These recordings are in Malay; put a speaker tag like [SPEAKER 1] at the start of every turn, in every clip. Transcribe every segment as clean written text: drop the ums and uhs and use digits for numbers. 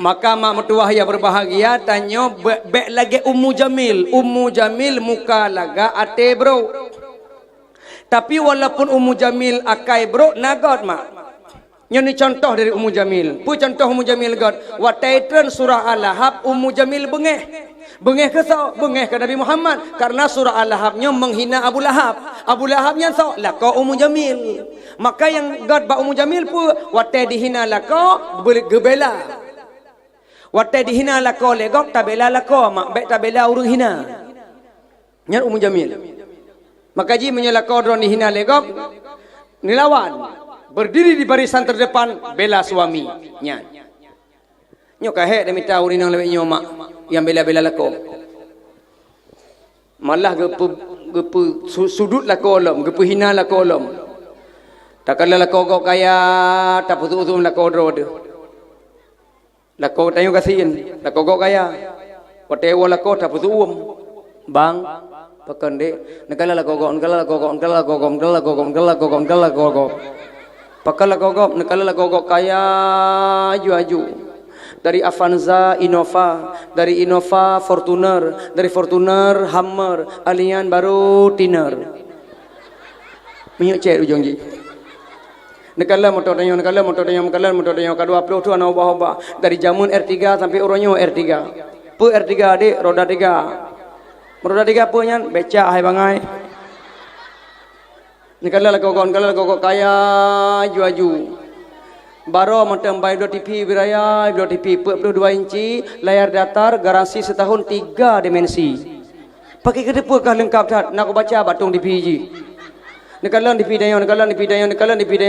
[SPEAKER 1] Maka mak mertua yang berbahagia tanya bek lagi Ummu Jamil. Ummu Jamil muka laga ate bro. Tapi walaupun Ummu Jamil akai bro nagot mak. Ini contoh dari Ummu Jamil. Pu contoh Ummu Jamil god. Wa taitran surah Al-Lahab Ummu Jamil bengeh. Bengeh ke so? Bengeh ke Nabi Muhammad. Karena surah Al-Lahabnya menghina Abu Lahab. Abu Lahabnya so? Laka Ummu Jamil. Maka yang god ba Ummu Jamil pu wa tai dihina laka gebela. Watai dihina lako legok tabela lako mak baik tabela urung hina. Nyan Ummu Jamil. Maka ji menyelako drone dihina legok nilawan berdiri di barisan terdepan bela suami nyan. Nyo kahe demi tahu ni nang lebih nyomak yang bela-bela lako. Malah gepu sudut lako lom, gepu hina lako lom. Takkanlah lako kau kaya tak putus-putus lako drone. Lako tayo kasihin, lako kok kaya. Watewa lako tapos uom. Bang, pakande, nakala lako kok, nakala lako kok, nakala lako kok, nakala lako kok, nakala lako kok, nakala lako kok. Pakala lako kok, nakala lako kok kaya aju-aju. Dari Avanza, Innova, dari Innova Fortuner, dari Fortuner Hummer, Allian baru Tiner. Minyak cek ujung ji. Nekala motor tanya, nekala motor tanya, kadua upload tu anak ubah dari jamun R3 sampai Oronyo R3. Pu R3 adik, roda 3. Roda 3 pu nyan beca hai bangai. Nekala kok kaya aju-aju. Baro macam bayi TV biraya, TV 2 inci, layar datar, garansi setahun 3 dimensi. Pakai kedepu kah lengkap tak? Nak aku baca batung TV ji. Nekalan di pidayo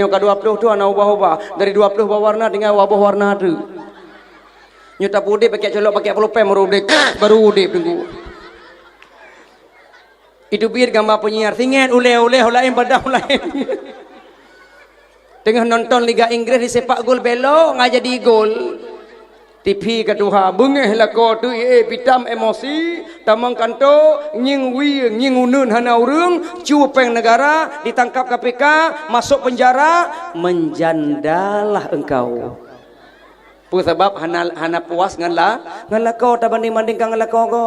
[SPEAKER 1] kadua puluh tu anak ubah-ubah dari 20 warna dengan wabah warna tu. Nyuta pudip pakai colok pakai pelopem baru udip tunggu. Itu biar gambar penyiar singet uleh lain badah lain. Tengah nonton Liga Inggris di sepak gol belok ngah jadi gol. TV kedua bengeh lako tu pitam emosi tamang kanto nying unun hana urung cupeng negara ditangkap KPK masuk penjara menjandalah engkau. Pu sebab hana puas ngan lako ta banding kang lako go.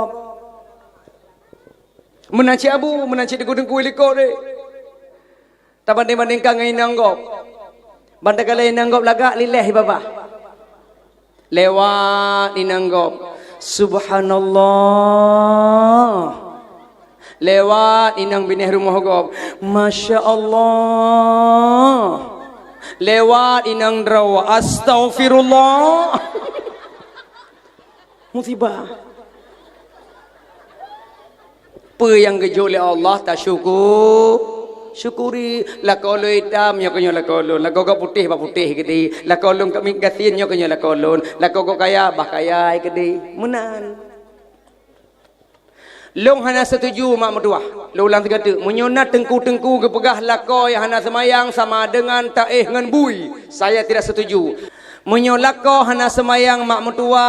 [SPEAKER 1] Menaci abu menaci dengku liko de. Ta banding kang inang go. Bandai kala inang go lagak lileh baba. Lewat inanggop subhanallah, lewat inang bineh rumah gop masya Allah, lewat inang drawa astaghfirullah. Musibah apa yang gejol oleh Allah tak syukuri lakolo hitam nyo kanyo lakolo putih ba putih gede lakolo kami gatin nyo kanyo lakolo kaya bah kaya gede menan long hana setuju mak mertua lo ulang tiga tu menyona tengku ke pegah lako yang hana semayang sama dengan taeh ngan bui saya tidak setuju menyolako hana semayang mak mertua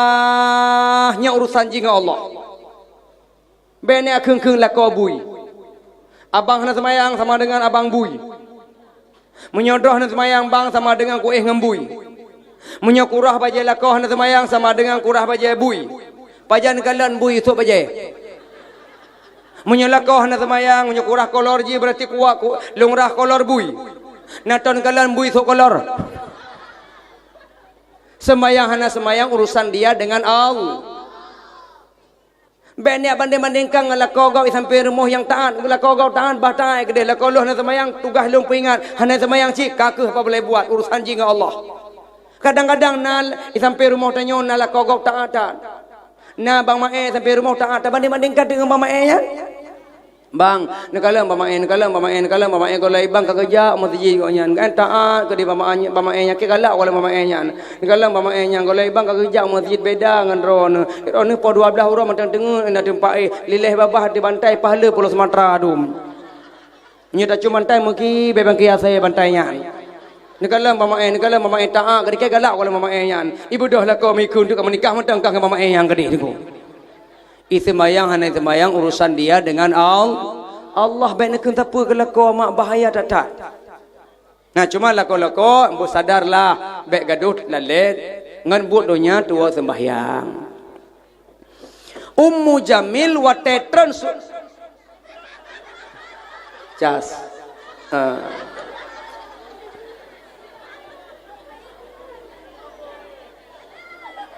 [SPEAKER 1] nya urusan jing Allah bene akeng lako bui. Abang hendak semayang sama dengan abang bui. Menyodoh hendak semayang bang sama dengan kuih ngembui. Menyokurah bajai lakoh hendak semayang sama dengan kurah bajai bui. Pajan kalan bui sok bajai. Menyolakoh hendak semayang menyokurah kolor ji berarti kuat lungrah kolor bui. Naton kalan bui sok kolor. Semayang hendak semayang urusan dia dengan Allah. Banyak banding-bandingkan dengan lakogau sampai rumah yang taat. Lakogau taat batai gede. Lakogau hana semayang tugas long peringat. Hana semayang cik kakeh apa boleh buat urusan jing Allah. Kadang-kadang nal sampai rumah tanya nal lakogau taat. Nah bang mae sampai rumah taat. Banding-bandingkan dengan bang mae ya. Bang, nekalang bang mae golai bang kerja mesti kau nyan. Kan taat ke di bang mae nya ke galak kalau bang mae nya. Nekalang bang mae nya golai bang kerja masjid beda dengan ron. Ron ni po 12 orang macam dengar nak tempat lilih babah di bantai pahala Pulau Sumatera dum. Nya tak cuma bantai muki bebang kia saya bantainya. Nekalang bang mae taat ke galak kalau bang mae nya. Ibu dah lah kau mikun tu kau menikah mentang kang bang mae yang gede tu. Semayang hanya semayang urusan dia dengan Allah baik nak apa kelako mak bahaya tak. Nah cuma lako-lako embu sadarlah baik gaduh lalet ngan buat donya tua sembahyang. Ummu Jamil watetron cas.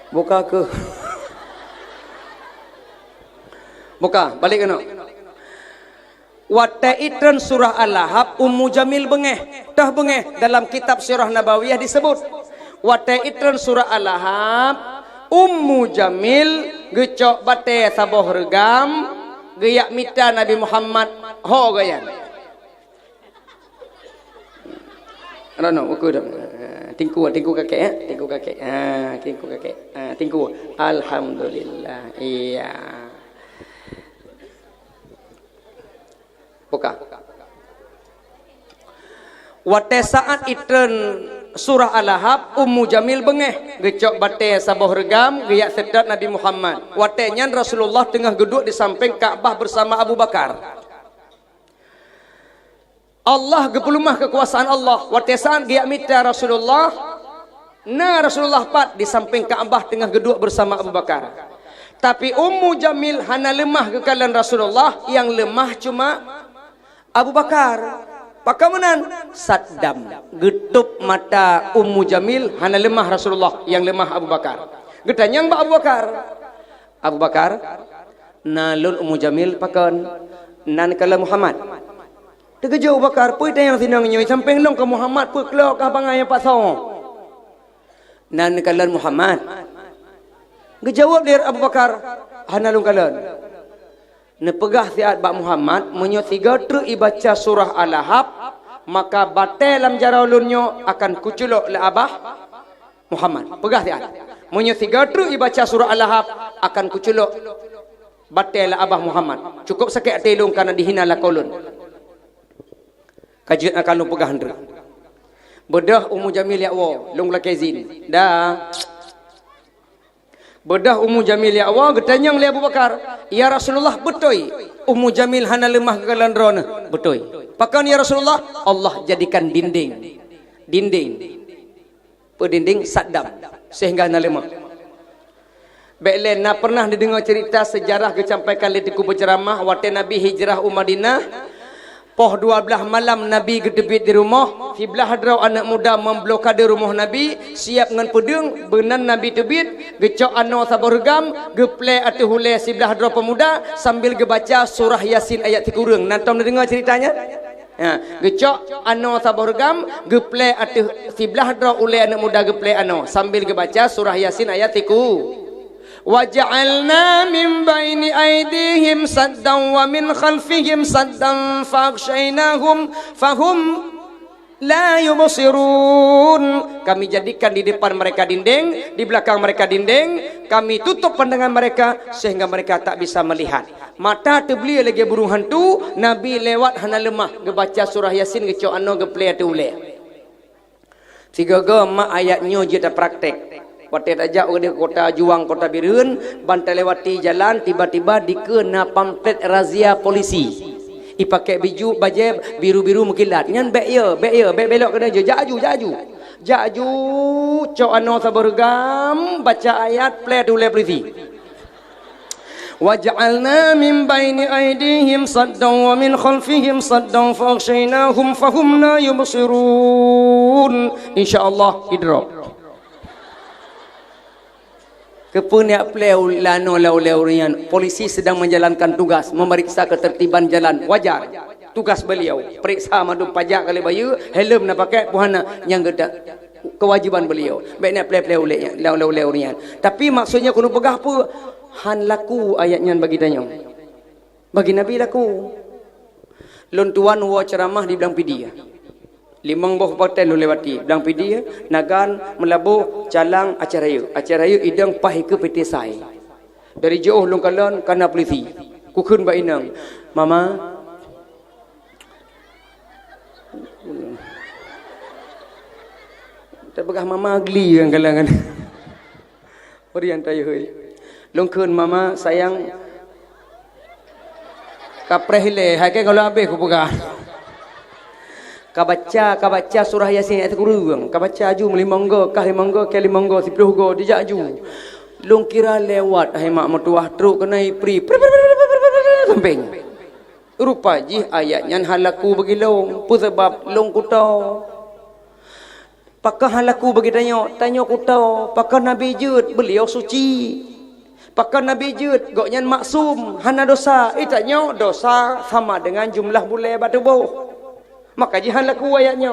[SPEAKER 1] Buka ke? Buka, balik kena. Wataitran surah Al-Lahab Ummu Jamil bengeh. Dah bengeh dalam kitab Sirah Nabawiyah disebut. Wataitran surah Al-Lahab Ummu Jamil gecok bate saboh regam geyak mita Nabi Muhammad ho gayan. Rano ukur dah. Tingku kakek ya. Tingku kakek. Tingku kakek. Tingku. Alhamdulillah. Iya. Buka. Wate saat itren surah Al-Lahab Ummu Jamil bengeh gecok bate saboh regam geyak sedat Nabi Muhammad. Wate nyan Rasulullah tengah duduk di samping Ka'bah bersama Abu Bakar. Allah gepulumah kekuasaan Allah. Watesaan giak mita Rasulullah. Na Rasulullah pat di samping Ka'bah tengah geduk bersama Abu Bakar. Tapi Ummu Jamil hana lemah kekalan Rasulullah, yang lemah cuma Abu Bakar. Pakamanan Saddam getup mata Ummu Jamil hana lemah Rasulullah, yang lemah Abu Bakar. Getanyang ba Abu Bakar. Abu Bakar nalun Ummu Jamil pakan nan kala Muhammad. Terkejut Abu Bakar, pui tayang sinang nyoi samping long ke Muhammad pui kelok ka bangai pak song. Nan kalan Muhammad. Gejawab dia Abu Bakar, hanalung kalan. Ne pegah siat bak Muhammad menyo 3 truk ibaca surah Al-Lahab, maka batal lam jaraulunnya akan kuculok le abah Muhammad. Pegah siat. Menyo 3 truk ibaca surah Al-Lahab akan kuculok batal le abah Muhammad. Cukup sakit telung karena dihina la kaulun. Kajut akan lu pegah hendra. Bedah Ummu Jamil ya Allah, long la kezin. Dah. Bedah Ummu Jamil ya Allah getanyang li Abu Bakar, ya Rasulullah betoi Ummu Jamil hana lemah kekalan rona. Betoi. Pakan ya Rasulullah, Allah jadikan dinding. Dinding Saddam sehingga hana lemah. Baiklah, nak pernah didengar cerita sejarah kecampaikan letiku berceramah waktu Nabi hijrah Madinah. Poh 12 malam Nabi gedebit di rumah, sebelah hadrau anak muda memblokade rumah Nabi, siap ngan pedung, benan Nabi tebit, gecok ano saborgam, geplay atau hule sebelah hadrau pemuda sambil gebaca surah Yasin ayat 3 urang. Nanti dengar ceritanya? Ya, gecok ano saborgam, geplay atau sebelah hadrau hule anak muda geplay ano sambil gebaca surah Yasin ayat 3. وَجَعَلْنَا مِنْ بَيْنِ أَيْدِيهِمْ سَدًّا وَمِنْ خَلْفِهِمْ سَدًّا فَأَغْشَيْنَاهُمْ فَهُمْ لَا يُبْصِرُونَ. Kami jadikan di depan mereka dinding, di belakang mereka dinding, kami tutup pandangan mereka sehingga mereka tak bisa melihat. Mata terbeli lagi burung hantu, Nabi lewat hana lemah gebaca surah Yasin gecok ano geplay atau ule. 3 mak ayatnya je tak praktek. Waktu ajak ke kota Juang, kota Birun, bantai lewati jalan, tiba-tiba dikena pamflet razia polisi. Ipakai biju baju biru-biru mengkilat. Ngan bek belok kena je. Jaju, cok ano saborgam, baca ayat play oleh polisi. Waj'alna min baini aydihim saddan wa min khalfihim saddan faghshaynahum fahum la yubsirun. Insyaallah hidrop. Kepunya pleu lano laulerian, polisi sedang menjalankan tugas memeriksa ketertiban jalan, wajar tugas beliau, periksa madu pajak kali bayu, helm nak pakai puhana yang geda kewajiban beliau. Baiknya pleu laulerian. Tapi maksudnya kuno pegah apa? Han laku ayatnya bagi tanya. Bagi Nabi laku. Lon tuan wa ceramah di bilang pidia. 5 buah paten lewati dang pidi nagan melabuh calang acaraya idang pahi ke PT sai dari jauh long kalon kana polisi kukun ba inang mama terbegah mama agli yang kalangan orian tayo heuy long kun mama sayang kaprehile hai ke kalau abe ku pegah Ka baca surah Yasin ayat kurang. Ka baca aju melimangga, kah limangga, ke limangga, 10 go dijak aju. Long kira lewat hai mak mertuah truk kena ipri. Samping. Rupa jih ayatnya halaku bagi long, pu sebab long kutau. Pakah halaku bagi tanya kutau, pakah Nabi jud beliau suci. Pakah Nabi jud goknya maksum, hana dosa. Tanya dosa sama dengan jumlah bulan batu bau. Maka jihan laku ayatnya.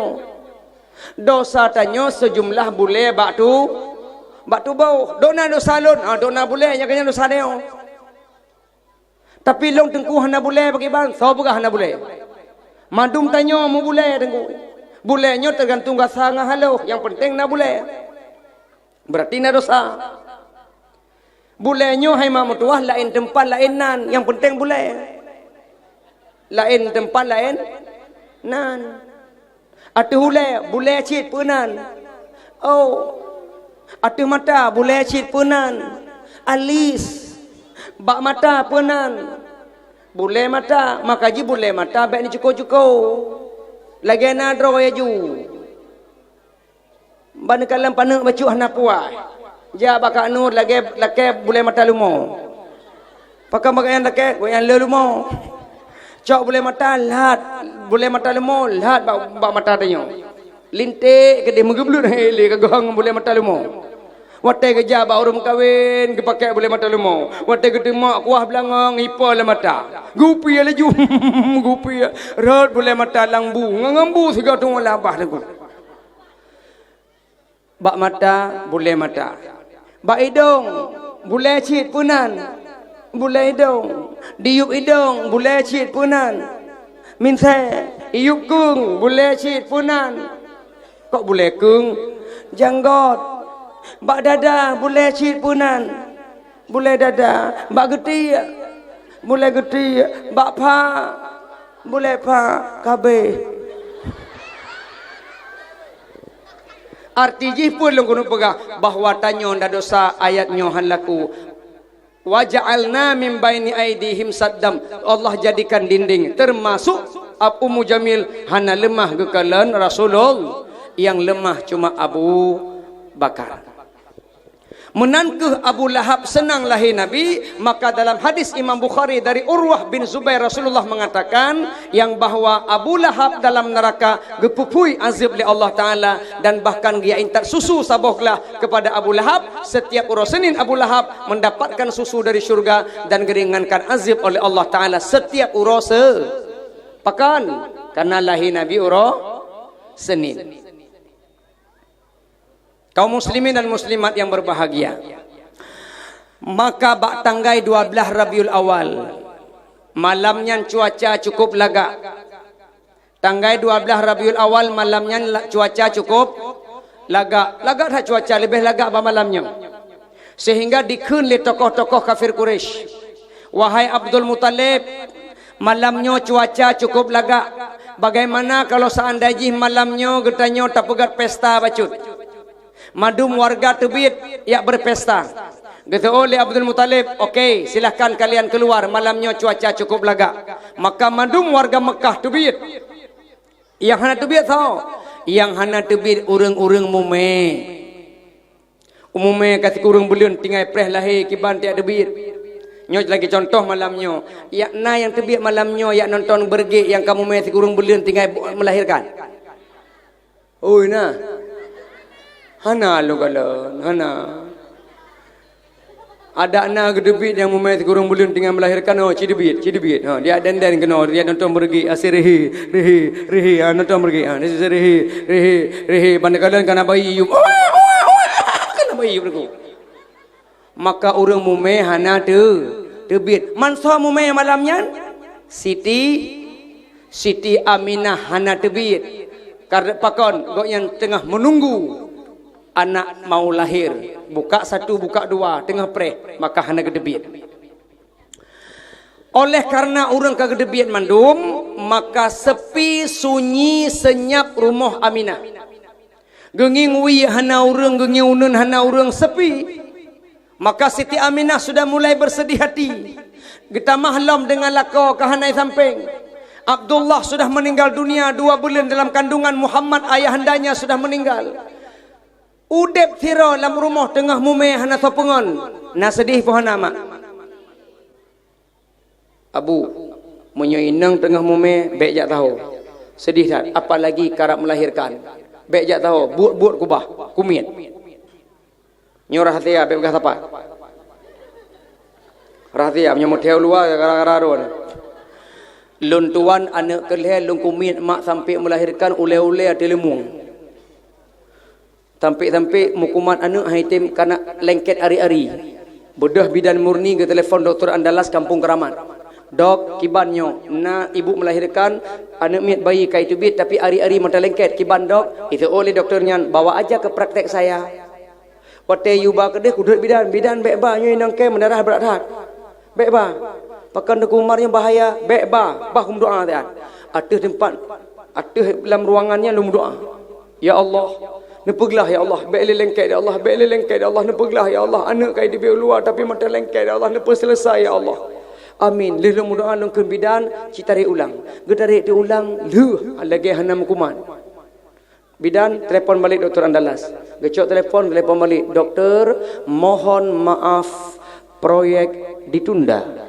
[SPEAKER 1] Dosa tanya sejumlah boleh batu bau. Dona dosa lon. Dona boleh yang kena dosa dia. Tapi long tengku hana boleh bagi bang. Tahu bukan hana boleh. Madum tanya mu boleh tengku. Bolehnya tergantung rasa ngah halau. Yang penting nak boleh. Berarti nak dosa. Bolehnya hai mak mertuah lain tempat lain nan. Yang penting boleh. Lain tempat lain nan. Atu boleh cit punan. Oh. Atu mata boleh cit punan. Alis. Bak mata punan. Boleh mata. Makaji boleh mata. Baik ni cukup-cukup. Lagi nak draw ya ju. Bana kalam panak bacu hana puas. Ja bakak nur lagi boleh mata lumo. Pakai makanan lagi goyang le lumo. Cok boleh mata lahat, boleh mata lemo lahat bak mata tanya. Lintik ke dia mengeblut hele ke gong boleh mata lemo. Watai kerja bak orang kahwin ke pakai boleh mata lemo. Watai ke demak kuah belangang hipa le mata. Gupi laju. Gupi rot boleh mata langbu. Ngambu siga tu labah tu. Bak mata boleh mata. Bak hidung boleh cit punan. Boleh hidung. Diup hidung boleh cit punan. Minta iup kung boleh cit punan. Kok boleh kung? Janggot. Bak dada boleh cit punan. Boleh dada. Bak geti boleh geti. Bak pa boleh pa kabeh. Arti jih pun long kono pegah bahawa tanyo nda dosa ayatnya halaku. Wa ja'alna min baini aidihim saddam. Allah jadikan dinding termasuk Ummu Jamil hana lemah gekalan Rasulullah, yang lemah cuma Abu Bakar. Menangkeh Abu Lahab senang lahir Nabi, maka dalam hadis Imam Bukhari dari Urwah bin Zubair Rasulullah mengatakan yang bahawa Abu Lahab dalam neraka gepupui azab oleh Allah Ta'ala, dan bahkan dia intat susu sabohlah kepada Abu Lahab. Setiap urus Senin Abu Lahab mendapatkan susu dari syurga dan geringankan azab oleh Allah Ta'ala setiap urus pekan, karena lahir Nabi urus Senin. Kaum muslimin dan muslimat yang berbahagia, maka bak tanggai 12 Rabiul Awal, malamnya cuaca cukup lagak. Tanggai 12 Rabiul Awal malamnya cuaca cukup lagak. Lagak tak cuaca, lebih lagak pada malamnya. Sehingga dikun oleh tokoh-tokoh kafir Quraisy, wahai Abdul Muttalib, malamnya cuaca cukup lagak. Bagaimana kalau seandainya malamnya getanya tak pegat pesta bacut? Madum warga tebit ya berpesta. Kata oleh Abdul Muttalib, okey, silahkan kalian keluar, malamnya cuaca cukup lagak. Maka madum warga Mekah tebit. Yang hana tebit tahu? Yang hana tebit urang-urang mume. Umume kata urang belun tinggal preh lahir kiban tiada tebit. Nyoj lagi contoh malamnya. Ya na yang tebit malamnya ya nonton bergek yang kamu me urang belun tinggal melahirkan. Oi nah. Hana lu galon, hana. Ada anak gedebit yang memang kurang belum tinggal melahirkan, oh cidebit. Ha, dia dan kena dia nonton pergi asir rehi, nonton pergi. Dia rehi. Bandar kalian kena bayi yub. Kena bayi yub tu. Maka orang mume hana tebit. Mansa mume malamnya Siti Aminah hana tebit. Karena pakon gok yang tengah menunggu anak mau lahir, buka satu, buka dua, tengah preh, maka hana gedebit. Oleh karena orang kagedebit mandum, maka sepi, sunyi, senyap rumah Aminah. Genging wi hana urang, genging unun hana urang, sepi. Maka Siti Aminah sudah mulai bersedih hati. Kita mahlam dengan lako kahanai samping. Abdullah sudah meninggal dunia 2 bulan dalam kandungan. Muhammad ayahandanya sudah meninggal. Udep thira dalam rumah tengah mumeh hana sopengon. Na sedih pohon nama. Abu menyoinang tengah mumeh bek jak tahu. Sedih tak? Apalagi karap melahirkan. Bek jak tahu, buat kubah, kumit. Nyorah hati ya, bek bekas apa? Rahati ya, menyamut theo luar gara-gara ron. Lun tuan anak kelih lun kumit mak sampai melahirkan ule-ule ada lemung. Sampai mukuman anak haitim kana lengket ari-ari. Bedah bidan murni ke telefon Dr. Andalas Kampung Keramat. Dok, kibannya na ibu melahirkan anak miat bayi kai tubit tapi ari-ari mata lengket. Kiban dok, itu oleh doktornya bawa aja ke praktek saya. Wate yuba kedeh kudut bidan bekba nyoy nang ke mendarah berat. Bekba. Pakan dekumarnya bahaya, bekba, bahum doa tak. Atih tempat, atih dalam ruangannya lum doa. Ya Allah, nepeglah ya Allah, bek lengket ya Allah, bek lengket ya Allah, nepeglah ya Allah. Anak kai di luar tapi mata lengket ya Allah, nepeg selesai ya Allah. Amin. Lelum doa lung bidan, citari ulang. Gedari diulang, leh lagi hanam kuman. Bidan telefon balik Dr. Andalas. Gecok telefon balik. Doktor, mohon maaf proyek ditunda.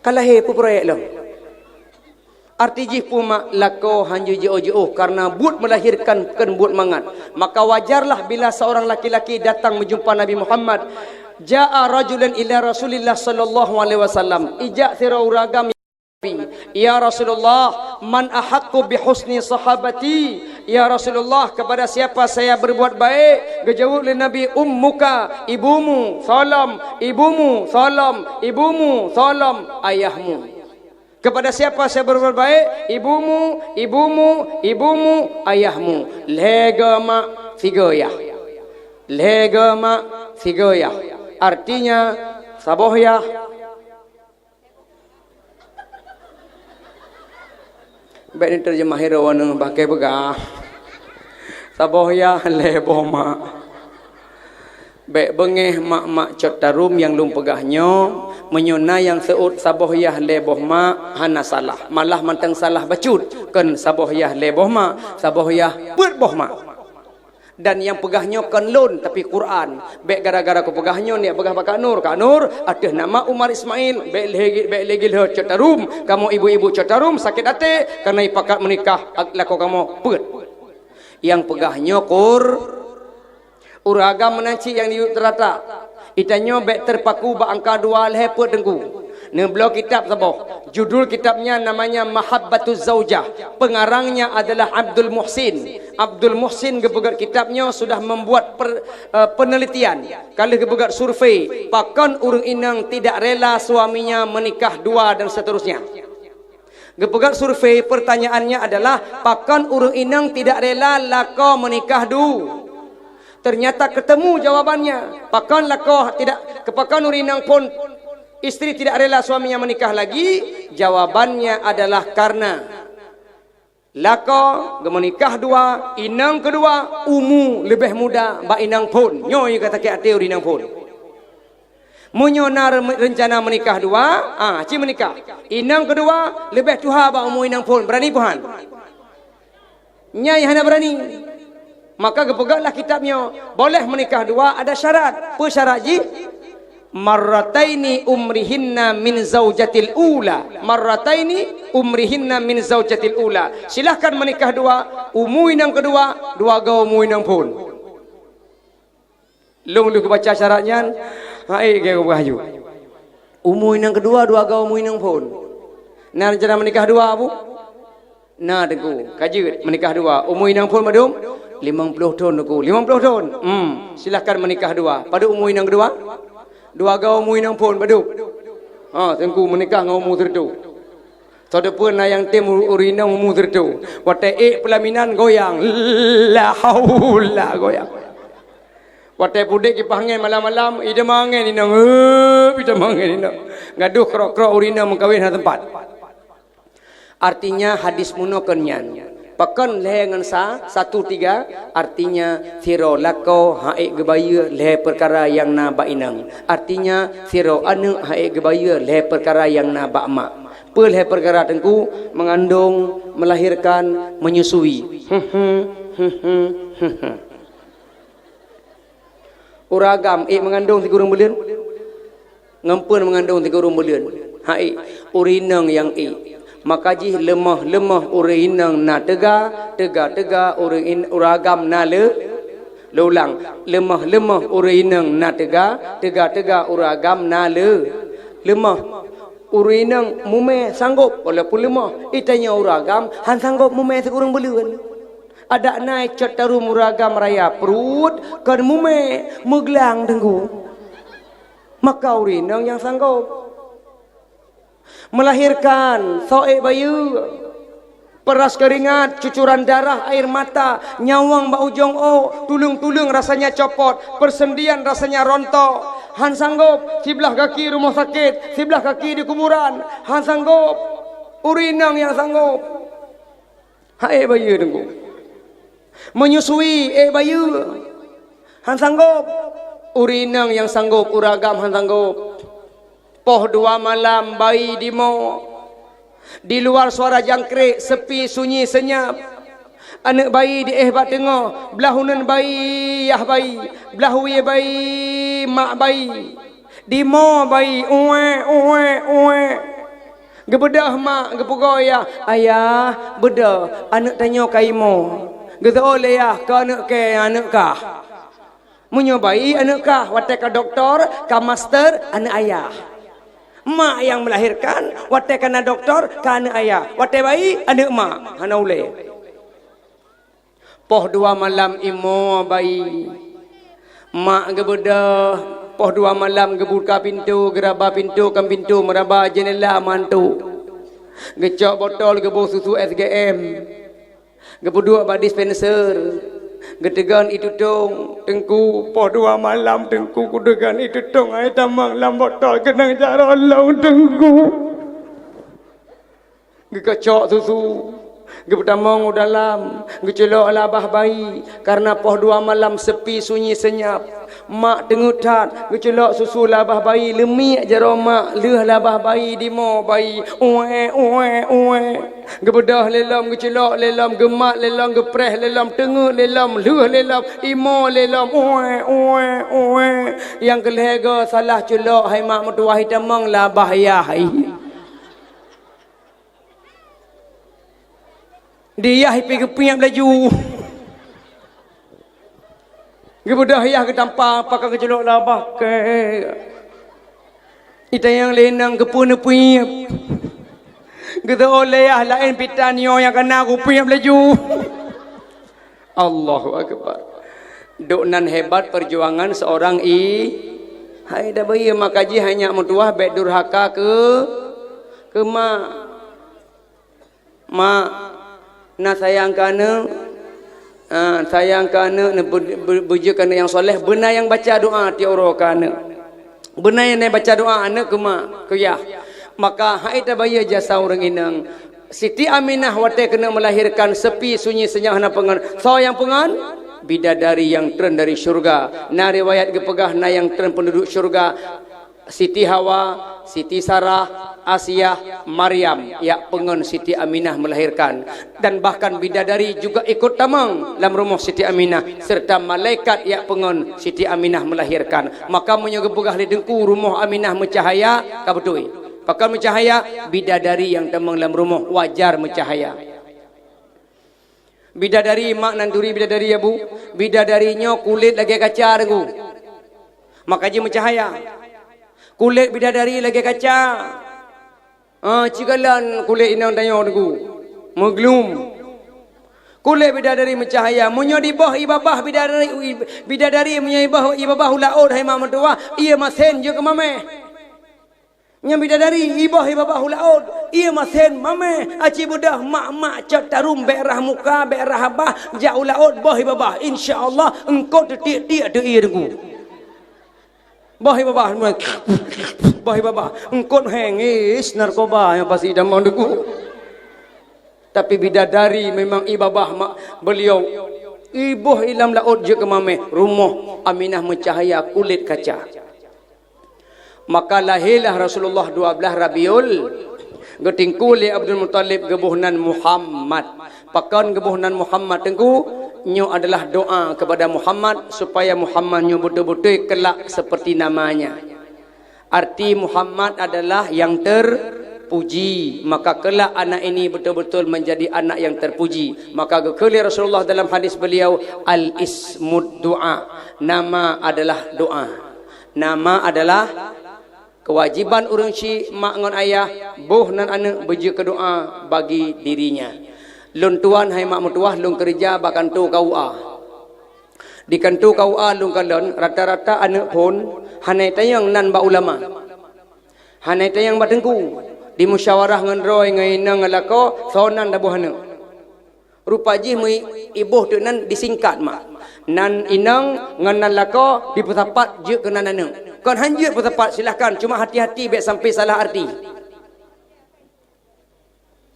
[SPEAKER 1] Kalah he pu proyek lo. Arti jih puma lako hanju jo karena buat melahirkan ken buat mangat. Maka wajarlah bila seorang laki-laki datang menjumpa Nabi Muhammad. Ja'a rajulan ila Rasulillah sallallahu alaihi wasallam. Ijak sira uragam ya Rasulullah, man ahaqqu bi husni sahabati. Ya Rasulullah, kepada siapa saya berbuat baik? Gejawab oleh Nabi, ummuka, ibumu, salam, ibumu, salam, ibumu, salam, ayahmu. Kepada siapa saya berbuat baik? Ibumu, ibumu, ibumu, ayahmu. Legama sigoyah. Legama sigoyah. Artinya sabohyah. Baik ni terjemah hirawan pakai begah. Sabohyah leboh mak. Baik bengeh mak cotarum yang lum pegahnya menyona yang seut sabohyah leboh mak hana salah. Malah mantang salah bacut kan sabohyah leboh mak, sabohyah put boh mak. Dan yang pegahnya kan lun tapi Quran. Baik gara-gara ku pegahnya ni pegah Kak Nur ada nama Umar Ismail. Baik lagi cotarum. Kamu ibu-ibu cotarum sakit hati karena ipakat menikah lako kamu put. Yang pegahnya uragam menanci yang di terata. Itanya baik terpaku ba angka 2 leput dengku. Ni blok kitab saboh. Judul kitabnya namanya Mahabbatuz Zaujah. Pengarangnya adalah Abdul Muhsin. Abdul Muhsin gebegat kitabnya sudah membuat penelitian. Kalau gebegat survei, pakan urang inang tidak rela suaminya menikah 2 dan seterusnya. Gebegat survei pertanyaannya adalah pakan urang inang tidak rela lako menikah 2. Ternyata ketemu jawabannya. Pakan lako tidak kepakan urinang pun istri tidak rela suaminya menikah lagi. Jawabannya adalah karena lako menikah 2, inang kedua umu lebih muda ba inang pun. Nyoy kata ke ate urinang pun. Munyona rencana menikah 2, ci menikah. Inang kedua lebih tua ba umu inang pun. Berani puhan? Nyai hana berani. Maka gepegaklah kitabnya. Boleh menikah 2, ada syarat. Apa syarat ji? Marrataini umrihinna min zaujatil ula. Marrataini umrihinna min zaujatil ula. Silahkan menikah 2, umuin yang kedua, 2 gau umuin yang pun. Lu baca syaratnya. Hai ke baju. Umuin yang kedua, 2 gau umuin yang pun. Nah rencana menikah 2 abu. Nah dengku, kaji menikah 2, umuin yang pun madum 50 tahun dengku. 50 tahun. Silahkan menikah 2. Pada umuin yang kedua 2 gau umui nang pun baduk. Tengku menikah ngau umur terdu. Sada pun yang tem urina umur terdu. Wate pelaminan goyang. La haula goyang. Wate pudik ki pangen malam-malam ida mangen inang. Ida mangen inang. Gaduh krok-krok urina mengkawin ha tempat. Artinya hadis muno kenyan. Pakan lehengan sa 1-3 artinya siro lako hae gebaya le perkara yang na ba inang. Artinya siro anu hae gebaya le perkara yang na ba mak. Pel hai perkara tengku mengandung, melahirkan, menyusui. Uragam mengandung 3 bulan. Ngempun mengandung 3 bulan. Hai urinang yang makaji lemah urinang na tega uragam na ulang lemah urinang na tega uragam na lemah urinang mume sanggup walaupun lemah itanya uragam han sanggup mume sekurang bulan ada naik cataru uragam raya perut kan mume meglang tengku maka urinang yang sanggup melahirkan soe bayu peras keringat, cucuran darah, air mata, nyawang bau ujung tulung-tulung rasanya copot, persendian rasanya rontok. Han sanggup sebelah kaki rumah sakit, sebelah kaki di kuburan. Han sanggup urinang yang sanggup. Hai bayu tengku. Menyusui bayu. Han sanggup urinang yang sanggup, uragam han sanggup. Poh 2 malam bayi di luar suara jangkrik sepi sunyi senyap anak bayi di bat tengah belahunan bayi yah bayi belahu ye bayi mak bayi di bayi uwe gebedah mak gepugoya ayah beda anak tanya kaimo geta oleh ya ke anak kah munyo bayi anak kah watek ka doktor ka master anak ayah. Mak yang melahirkan, wate kana doktor, kana ayah. Wate bayi, anak mak. Hana ule. Poh 2 malam imo bayi. Mak gebedah. Poh 2 malam gebuka pintu, geraba pintu, kam pintu, meraba jenela mantu. Gecok botol, gebu susu SGM. Gebuduk ba dispenser. Gedegan itu dong tengku poh 2 malam tengku kudegan itu dong ai tamang lam botol kenang cara lau tengku gekecok susu gebetamong dalam gecelok labah bayi karena poh 2 malam sepi sunyi senyap mak tengutat gecelok susu labah bayi lemik jaro mak leuh labah bayi di bayi uwe gebedah lelam gecelok lelam gemak lelam gepreh lelam tengut lelam leuh lelam imo lelam uwe yang kelega salah celok hai mak mertua hitamang labah yah dia pergi piap laju gebedah yah ke tanpa pakai kecelok labah ke ita yang lenang ke pun piap kita oleh ya lain pitanyo yang kena aku piap laju Allahu akbar duk nan hebat perjuangan seorang hai dah bayi makaji hanya mertua baik durhaka ke mak na sayang kana bujuk kana yang soleh benar yang baca doa tioro kana benar yang baca doa anak ke mak ke yah maka haita bayi jasa orang inang Siti Aminah wate kena melahirkan sepi sunyi senyap hana pengan so yang pengan bidadari yang tren dari syurga na riwayat gepegah na yang tren penduduk syurga Siti Hawa, Siti Sarah, Asia, Maryam ya pengen Siti Aminah melahirkan dan bahkan bidadari juga ikut tamang dalam rumah Siti Aminah serta malaikat ya pengen Siti Aminah melahirkan maka menyegepegah di dengku rumah Aminah mencahaya kabutui pakal mencahaya bidadari yang tamang dalam rumah wajar mencahaya bidadari mak nanduri bidadari ya bu bidadarinya kulit lagi kaca dengu maka dia mencahaya kulit bidadari lagi kaca cikalan kulit inang tanya dengu meglum kulit bidadari mencahaya munyo di bawah ibabah bidadari munyo ibabah ulaud hai mak mertua ia masen je ke mame nya bidadari ibabah ulaud ia masen mame aci budah mak cat tarum berah muka berah abah ja ulaud bah ibabah insyaallah engkau titik-titik de ia dengu bahi babah engkau hengis narkoba yang pasti dah mau deku tapi bidadari memang ibabah mak beliau ibuh ilam laut je ke mame rumah Aminah mencahaya kulit kaca maka lahirlah Rasulullah 12 Rabiul Getingku li Abdul Muttalib gebuhnan Muhammad. Pakan gebuhnan Muhammad tengku nyo adalah doa kepada Muhammad supaya Muhammad nyo betul-betul kelak seperti namanya. Arti Muhammad adalah yang terpuji, maka kelak anak ini betul-betul menjadi anak yang terpuji. Maka gekali Rasulullah dalam hadis beliau, al-ismud doa, nama adalah doa. Nama adalah kewajiban urang si mak ngon ayah boh nan anak beje ke doa bagi dirinya. Lun tuan hai mak mutuah lung kerja bakan tu KUA. Di kantu KUA lung kalon rata-rata anak pun hanai tayang nan ba ulama. Hanai tayang ba tengku. Di musyawarah ngan roy ngai nang ngalako sonan da boh anak. Rupa ji mui ibuh tu nan disingkat mak. Nan inang ngan nan lako dipusapat je ke nan anak. Kon hanjut pusapat silahkan, cuma hati-hati biar sampai salah arti.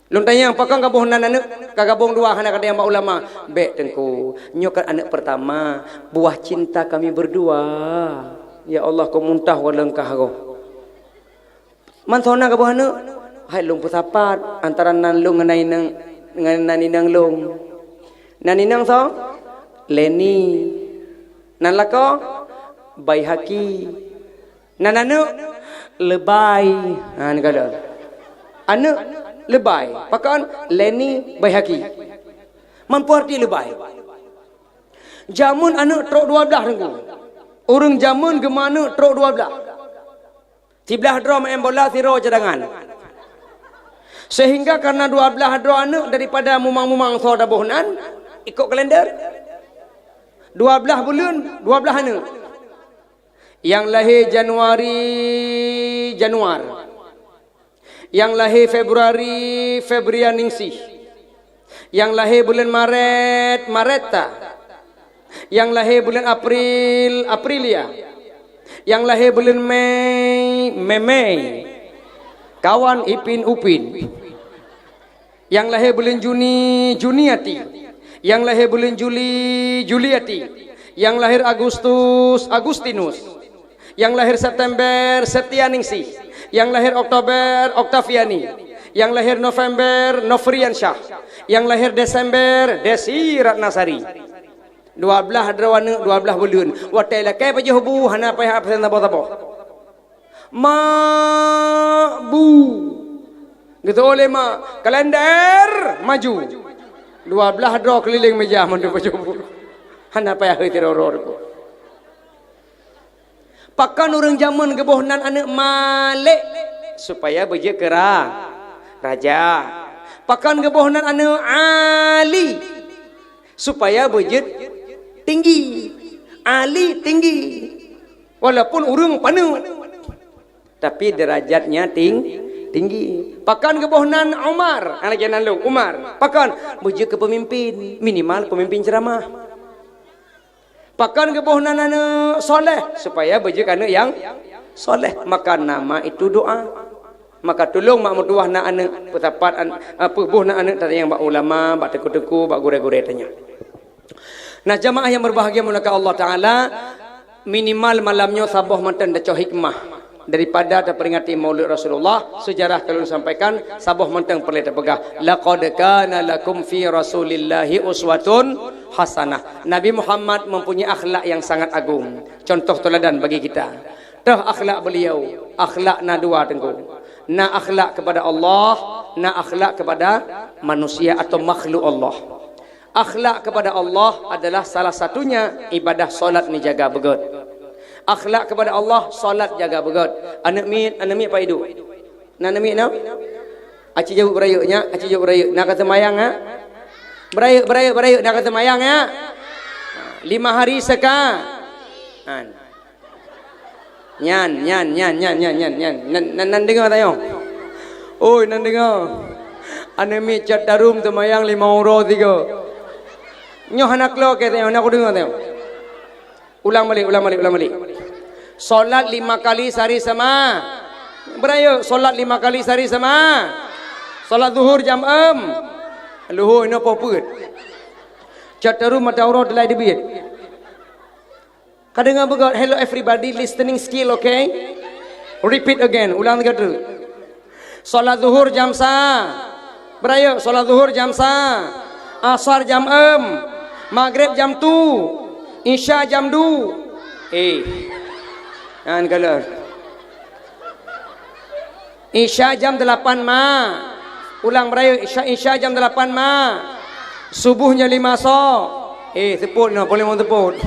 [SPEAKER 1] Lun tanya apakah gabuh nan anak kagabung dua hana kada yang ulama bek tengku nyokan anak pertama buah cinta kami berdua ya Allah kau muntah walengkah go man sona gabuh anak hai lung pusapat antara nan lung nganai nang ngan inang lung nan inang so Leni nan lako Baihaki nan anak lebay han kada anak lebay pakan Leni Baihaki mampu arti lebay jamun anak trok 12 tengku urang jamun gemana trok 12 tibelah dro main bola tiro cadangan sehingga karena 12 dro anak daripada mumang-mumang so dabuhnan ikut kalender 12 bulan 12 anak yang lahir Januar yang lahir Februari Febrianingsih, yang lahir bulan Maret Mareta, yang lahir bulan April Aprilia, yang lahir bulan Mei kawan Ipin Upin, yang lahir bulan Juni Juniati, yang lahir bulan Juli Juliati, yang lahir Agustus Agustinus, yang lahir September Septianingsih, yang lahir Oktober Oktaviani, yang lahir November Nofriansyah, yang lahir Desember Desi Ratnasari. 12 drawana 12 bulan. Watai lakai paje hubu hana payah absen tabo-tabo. Bu. Gitu oleh mak kalender maju. 12 draw keliling meja mandu paje hubu. Hana payah tiroror. Pakan orang zaman gebohnan anak Malik supaya beje kera raja. Pakan gebohnan anak Ali supaya beje tinggi. Ali tinggi. Walaupun urang panu tapi derajatnya tinggi. Pakan gebohnan Umar, anak janan lu Umar. Pakan beje ke pemimpin, minimal pemimpin ceramah. Pakan kebohnan anak soleh supaya bejek anak yang soleh. Maka nama itu doa. Maka tolong mak mertuah nak anak petapat apa buh nak anak tadi yang bak ulama, bak teku-teku, bak gure-gure tanya. Nah jamaah yang berbahagia mulakan Allah Taala minimal malamnya sabah mantan daco hikmah daripada terperingati Maulid Rasulullah. Sejarah kalau sampaikan sabah mantan perlu terpegah. Laqad kana lakum fi Rasulillahi uswatun hasanah. Nabi Muhammad mempunyai akhlak yang sangat agung. Contoh teladan bagi kita. Dah akhlak beliau, akhlak na dua tengku. Na akhlak kepada Allah, na akhlak kepada manusia atau makhluk Allah. Akhlak kepada Allah adalah salah satunya ibadah solat ni jaga begot. Akhlak kepada Allah solat jaga begot. Anak mi apa hidup? Anak mi nak? Aci jauh berayuknya, aci jauh berayuk. Nak kata mayang ha? Berayuk nak kata mayang ya. 5 hari seka. Nyan. Nan dengar tayo. Oi, nan dengar. Anak mi cat darum tu mayang 5 euro 3. Nyoh anak lo ke tayo, nak aku dengar tayo. Ulang balik. Solat 5 kali sehari sama. Berayuk solat 5 kali sehari sama. Solat zuhur jam 6. Luhur ini apa pun. Cataru mata aurat delai debit. Kadang begot hello everybody listening skill okay? Repeat again. Ulang kata. Solat zuhur jam sa. Beraya solat zuhur jam sa. Asar jam Maghrib jam tu. Isya jam du. Kan kalau Isya jam 8 ma. Ulang beraya Isya jam 8 ma. Subuhnya 5 so. Teput no, boleh mau teput.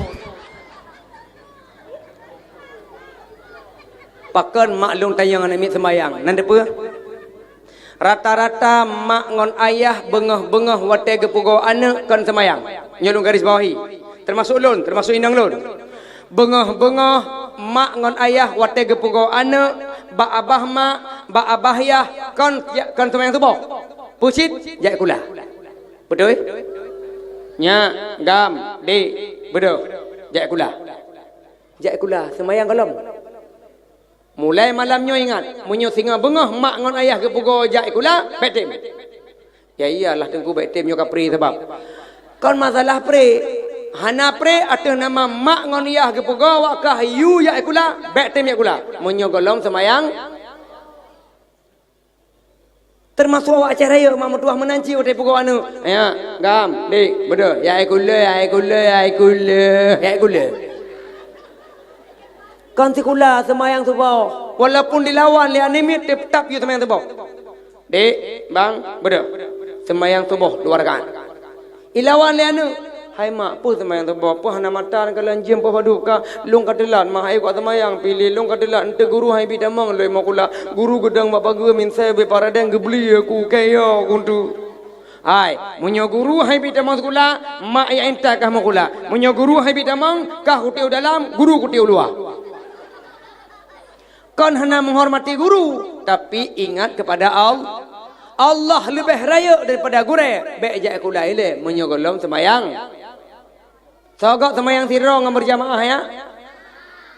[SPEAKER 1] Pakan maklum tayang anak mit sembayang. Nanda apa? Rata-rata mak ngon ayah bengah-bengah wate gepugo anak kan sembayang. Nyolong garis bawahi. Termasuk lun, termasuk inang lun. Bengah-bengah mak ngon ayah wate gepugo anak, ba abah mak, ba abah yah kan sembayang tu boh. Pusit jai kula. Betul? Nya, gam, di, bedo, jai kula. Jai kula sembayang kolom. Mulai malamnya ingat, munyo singa bengah mak ngon ayah ke pugo jai kula, betim. Ya iyalah tengku betim nyo kapri sebab. Kon masalah pre, hana pre atau nama mak ngon ayah ke pugo wakah yu jai kula, betim jai kula. Munyo golong sembayang. Termasuk awak acara ya mak mutuah menanci utai pugo anu. Ya, gam, dik, bedo, jai kula. Kan sikula semayang tu bau. Walaupun dilawan lihat nimit tetap you semayang tu bau. Dek, bang, bedo. Semayang tu bau 2 rakaat. Ilawan lihat nu. Hai mak, pu semayang tu bau. Pu hana matan kalau jam pu padu ka lung kadelan mah hai ko semayang pilih lung kadelan ente guru hai bidamang loi makula. Guru gedang bapa gua min saya be paradang gebeli aku kayo kuntu. Hai, munyo guru hai bidamang sekolah, mak ya enta kah makula. Munyo guru hai bidamang kah kutiu dalam, guru kutiu luar. Kon hanya menghormati guru, tapi ingat kepada Allah. Allah lebih raya daripada guru. Bejak kula ile menyogolong semayang. Sogok semayang tirong berjamaah ya.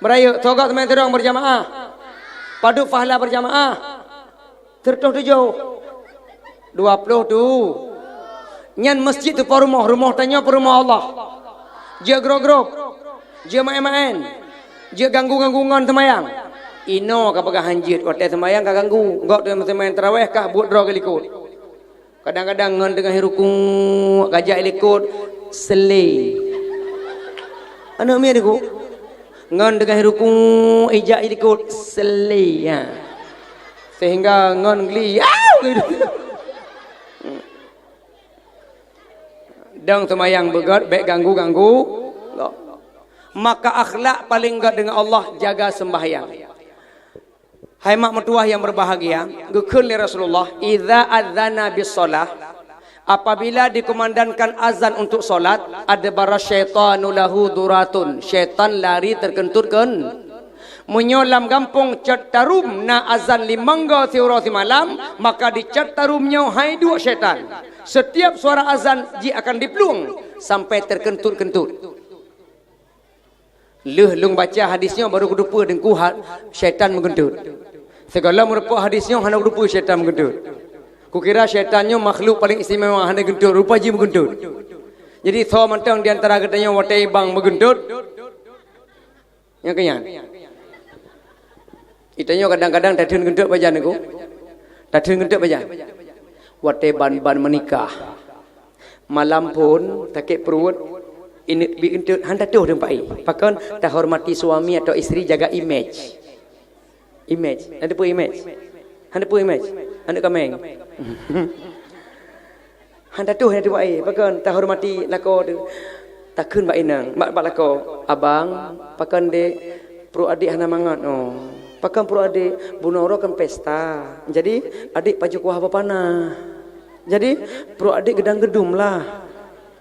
[SPEAKER 1] Beraya sogok semayang tirong berjamaah. Padu fahla berjamaah. 37 20 Nyan masjid tu rumah tanya rumah Allah. Dia grog-grog. Dia main-main. Dia ganggu-ganggungan semayang. Ino kapag hanjit wate semayang kaganggu ngok tu semayang tarawih kah buat draw kelikut kadang-kadang ngon dengan hirukung gajak likut sele anu mi adiku ngon dengan hirukung ijak likut sele ya sehingga ngon geli dang semayang begat baik ganggu maka akhlak paling enggak dengan Allah jaga sembahyang. Hai mak mertuah yang berbahagia, gekun li Rasulullah, idza adzana bis shalah, apabila dikumandangkan azan untuk solat, adbara syaitanu lahu duratun, syaitan lari terkentutkan. Menyolam gampung cetarum na azan limangga siura si malam, maka di cetarumnya hai 2 syaitan. Setiap suara azan ji akan dipelung sampai terkentut-kentut. Lung baca hadisnya baru kudupa dengku syaitan mengentut. Segala merupa hadisnya hana kudupa syaitan mengentut. Kukira syaitannya makhluk paling istimewa hana gentut, rupa ji mengentut. Jadi so mentang di antara katanya watai bang mengentut. Yang kenyan. Itanya kadang-kadang tatun gentut bajan aku. Tatun gentut bajan. Watai ban-ban menikah. Malam pun takik perut ini bikin handa tuh dempai. Pakan tak hormati suami atau istri jaga image. Ada pun image. Handa kameng. Handa tuh handa dempai. Pakan tak hormati lako tu. Takun ba inang, mak lako abang pakan de pro adik hana mangat oh. Pakan pro adik bunoro kan pesta. Jadi adik paju kuah apa panah. Jadi pro adik gedang-gedum lah.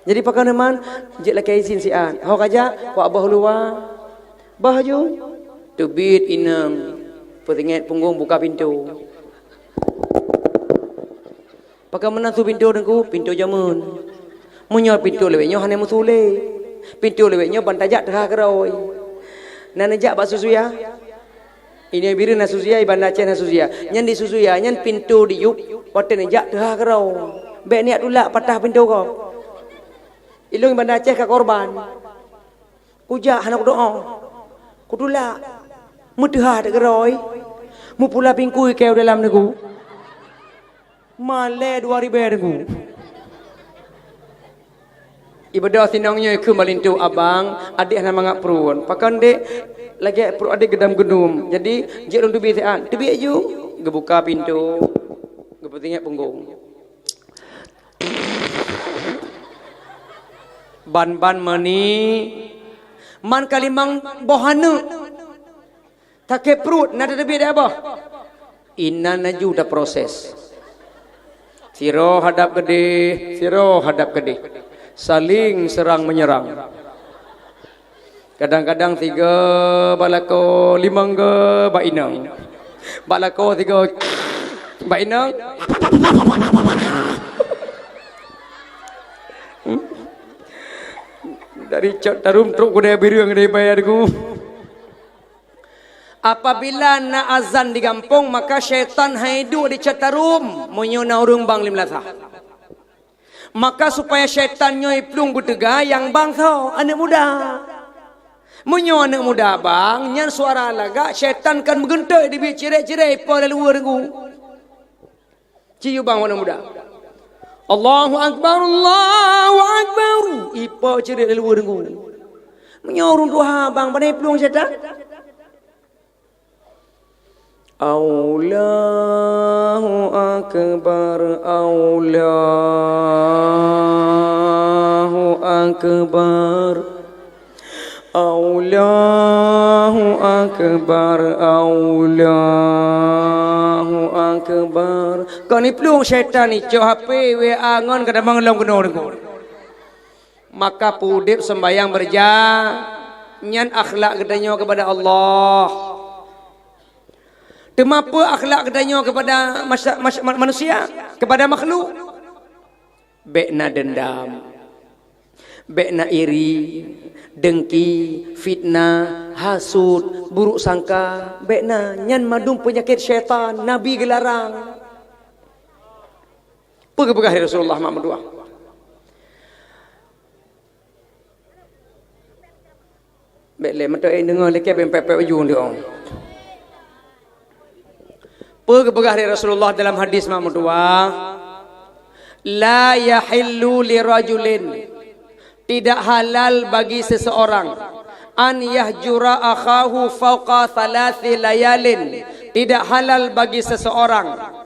[SPEAKER 1] Jadi pakai teman, jek laki izin si an. Hok aja, wak bah luar, bahaju, tubit inam, petinget punggung buka pintu. Pakai menantu pintu dengku, pintu jamun. Munyol pintu leweknya hanya musule, pintu leweknya bantajak terah keroi. Nanajak bak susuya, ini biru nasusuya, iban Aceh nasusuya. Nyan di susuya, nyan pintu diup, waktu najak terah kerau. Bek niat tulak patah pintu kau. Ilung Banda Aceh ke korban. Kujak anak doa. Kudula. Mudhah tak geroi. Mu pula pingkui kau dalam negu. Male 2000 aku. Ibadah sinangnya ke malintu abang, adik hana mangak perun. Pakan dek lagi perut adik gedam gedum. Jadi je orang tu biasaan. Tu biak ju, gebuka pintu. Gepetingnya punggung. Ban-ban mani man kalimang bohanu take perut nada lebih dah apa inna naju dah proses siro hadap gede saling serang menyerang kadang-kadang 3 balako 5 ke bainang balako 3 bainang dari tarum truk kuda birung dari bayarku. Apabila na azan di kampung maka syaitan haidu di catarum menyona urung bang limlatah. Maka supaya syaitan nyoi plung gutega yang bang tau anak muda. Menyo anak muda bang nyan suara laga syaitan kan menggentai di bi cirai-cirai pada luar ku. Ciu bang anak muda. Allahu Akbar, Allahu Akbar. Ipa cerit dari luar dengu. Menyorong Tuhan bang, pada peluang syaitan. Allahu Akbar, Allahu Akbar. Allahu Akbar, Allahu Akbar. Kau ni peluang syaitan ni cok HP WA ngon kada mangelong kena dengu. Maka pudip sembayang nyan akhlak kedanya kepada Allah. Temapa akhlak kedanya kepada manusia, kepada makhluk. Bekna dendam, bekna iri, dengki, fitnah, hasud, buruk sangka, bekna nyan madung penyakit syaitan. Nabi gelarang. Pegah-pegah Rasulullah Muhammad II. Bekle mata dengar lek bempek-pek ujung dia. Pegah Rasulullah dalam hadis Muhammad II, la yahillu lirajulin, tidak halal bagi seseorang an yahjura akhahu fauqa 3 layalin, tidak halal bagi seseorang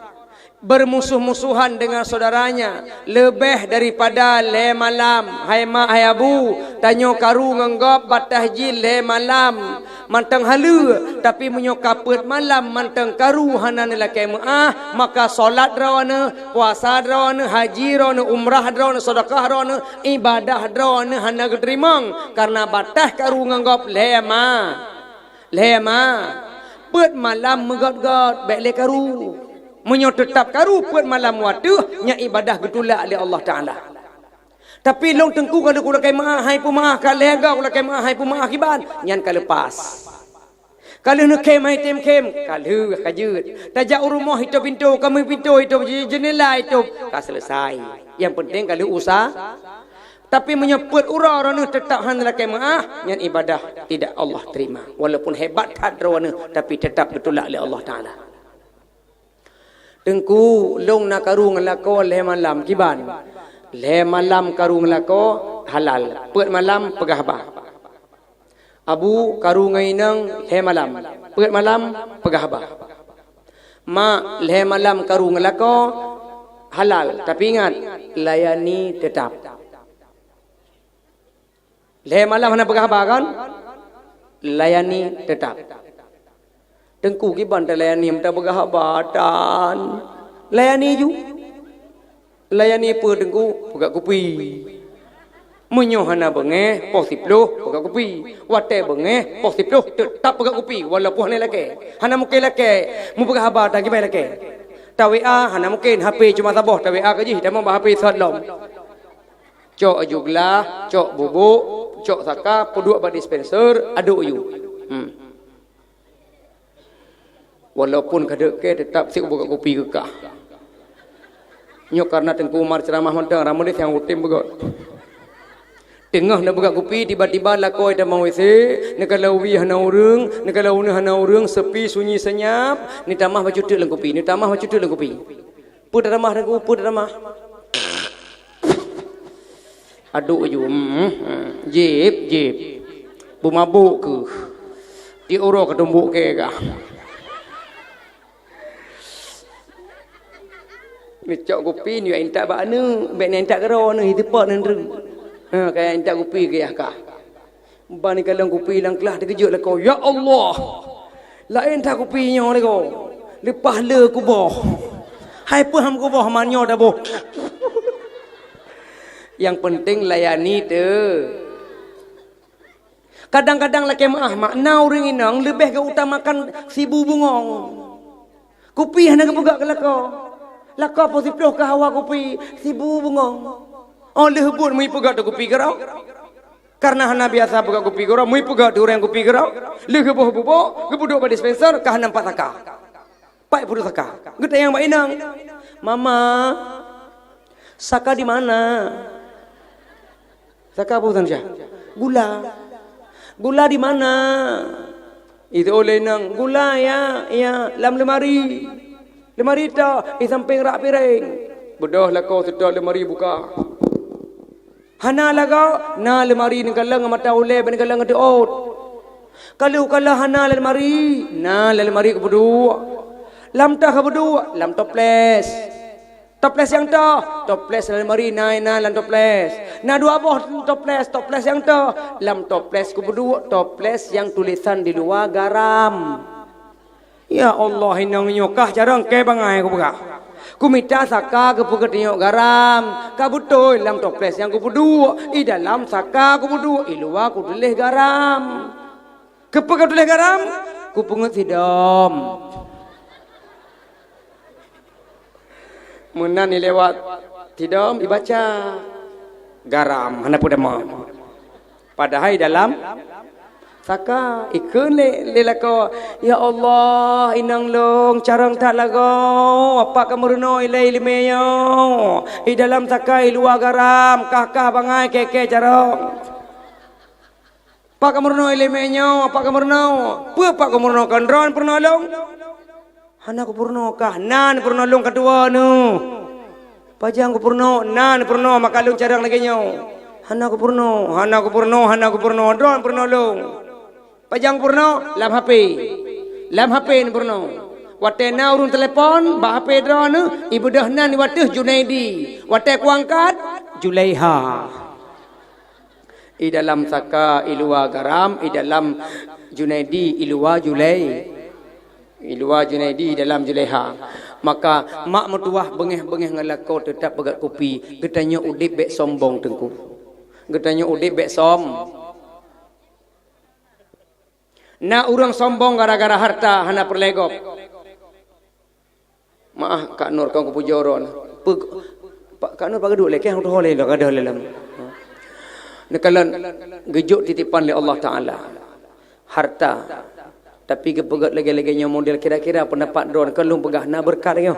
[SPEAKER 1] bermusuh-musuhan dengan saudaranya lebih daripada 5 malam. Hai mak hai abu tanyo karu nganggap batahji 5 malam mantang halu tapi menyokapet malam mantang karu hanan lakai maah maka solat rawana, puasa rawana, haji rawana, umrah rawana, sedekah rawana, ibadah rawana hana keterimang karena batah karu nganggap 5 pet malam megot-got baik le karu menyo tetap karu pet malam waktu nya ibadah getulak oleh Allah Taala. Tapi long tengku kalau kula kai maah hai pu maah kalega kula kai maah hai pu maah kiban nyan ka lepas. Kalau nak kem hai tem kem kalau kajut. Tajak rumah itu pintu kami pintu itu jendela itu ka selesai. Yang penting kalau usaha tapi menyebut orang tetap hendak kai maah nyan ibadah tidak Allah terima. Walaupun hebat hadrawana tapi tetap getulak oleh Allah Taala. Tengku long nak karu ngelako 5 malam kiban. 5 malam karu ngelako halal. Pet malam pegah bah. Abu karu ngainang 5 malam. Pet malam pegah bah. Mak 5 malam karu ngelako halal. Tapi ingat layani tetap. 5 malam hana pegah bah kan? Layani tetap. Tengku kiban layani minta pegah batan. Layani ju. Layani apa tengku? Pegak kopi. Menyohana bengeh, poh 10, pegak kopi. Wate bengeh, poh 10, tetap pegak kopi. Walaupun hana laki. Hana mungkin laki. Mu pegah batan gimana laki? Tawi'ah, hana mungkin HP cuma tabah. Tawi'ah kaji, dah mau HP salam. Cok juglah, cok bubuk, cok saka, peduk bak dispenser, aduk you. Walaupun kadek ke tetap si buka kopi kekah. Nyok karena Tengku Umar ceramah mentang ramu ni yang utim begot. Tengah nak buka kopi tiba-tiba lakoi dah mau WC, nak kalau wi hana urang, nak kalau hana urang sepi sunyi senyap, ni tamah baju tu dalam kopi, ni tamah baju tu dalam kopi. Pudramah dengan pudramah. Aduk je. Jip. Bumabuk ke? Diuruk ke tumbuk ke kah? Mecok kopi ni entak bak anu, bek ni entak kero ni hidup nan reng. Ha kaya entak kopi ke kah? Ban ni kalau kopi lang kelah dikejut lah kau. Ya Allah. Lain tak kopi nyo ni kau. Lepas le kubah. Hai paham kubah manyo dah boh. Yang penting layani tu. Kadang-kadang laki maknau ring inang lebih ke utamakan sibu bungong. Kopi hana ke buka ke lako. Lako positif ke hawa kopi sibu bungong. Oh lehbun mui pegat kopi kerau. Karena hana biasa pegat kopi kerau, mui pegat orang kopi kerau. Lehbuh-buh, gebuduk pada dispenser kah nampak taka. Pai puru taka. Geta yang mainang. Mama, saka di mana? Saka apa Syah? Gula di mana? Itu oleh nang gula ya dalam lemari. Lemari tu di samping rak piring. Bedah lah kau sedar lemari buka. Hana lah kau, na lemari ni kalang mata oleh ben kalang ada out. Kalau hana lemari, na lemari kedua. Lam tak kedua, lam toples. Toples yang tu, toples lemari na lam toples. Na dua boh toples yang tu, lam toples kedua, toples yang tulisan di luar garam. Ya Allah, inang nyokah jarang ke bangai aku buka. Ku minta saka ke pukat nyok garam. Ka betul dalam toples yang ku berdua. I dalam saka ku berdua. I luar ku tulis garam. Kepekat tulis garam, ku pungut sidom. Menan ni lewat sidom dibaca garam hana pun dema. Padahal dalam saka ikun lelako. Ya Allah inang long carang tak lago apa kamu ilai limeyo i dalam saka i luar garam kah bangai keke carang pak kamu ilai limeyo apa kamu pak kamu kandron purno long hana ku purno kah nan purno long kedua nu pajang ku purno nan purno makalung carang lagi nyo hana ku purno dron purno long pajang purno lam HP ni purno wate na urun telepon ba HP drone ibu dah nan wateh Junaidi wate ku angkat Julaiha i dalam saka i luar garam i dalam Junaidi i luar Junaidi i dalam Julaiha. Maka mak mertuah bengeh-bengeh ngalako tetap pegat kopi getanya udip bek sombong tengku getanya udip bek na orang sombong gara-gara harta hana perlegop. Maaf Kak Nur kau puja orang. Pak Kak Nur pakai duit lek hang hole lah kada dalam. Nekalan gejuk titipan oleh Allah Taala. Harta tapi kepegat lagi-laginya model kira-kira pendapat drone kalau pegah na berkat lagi.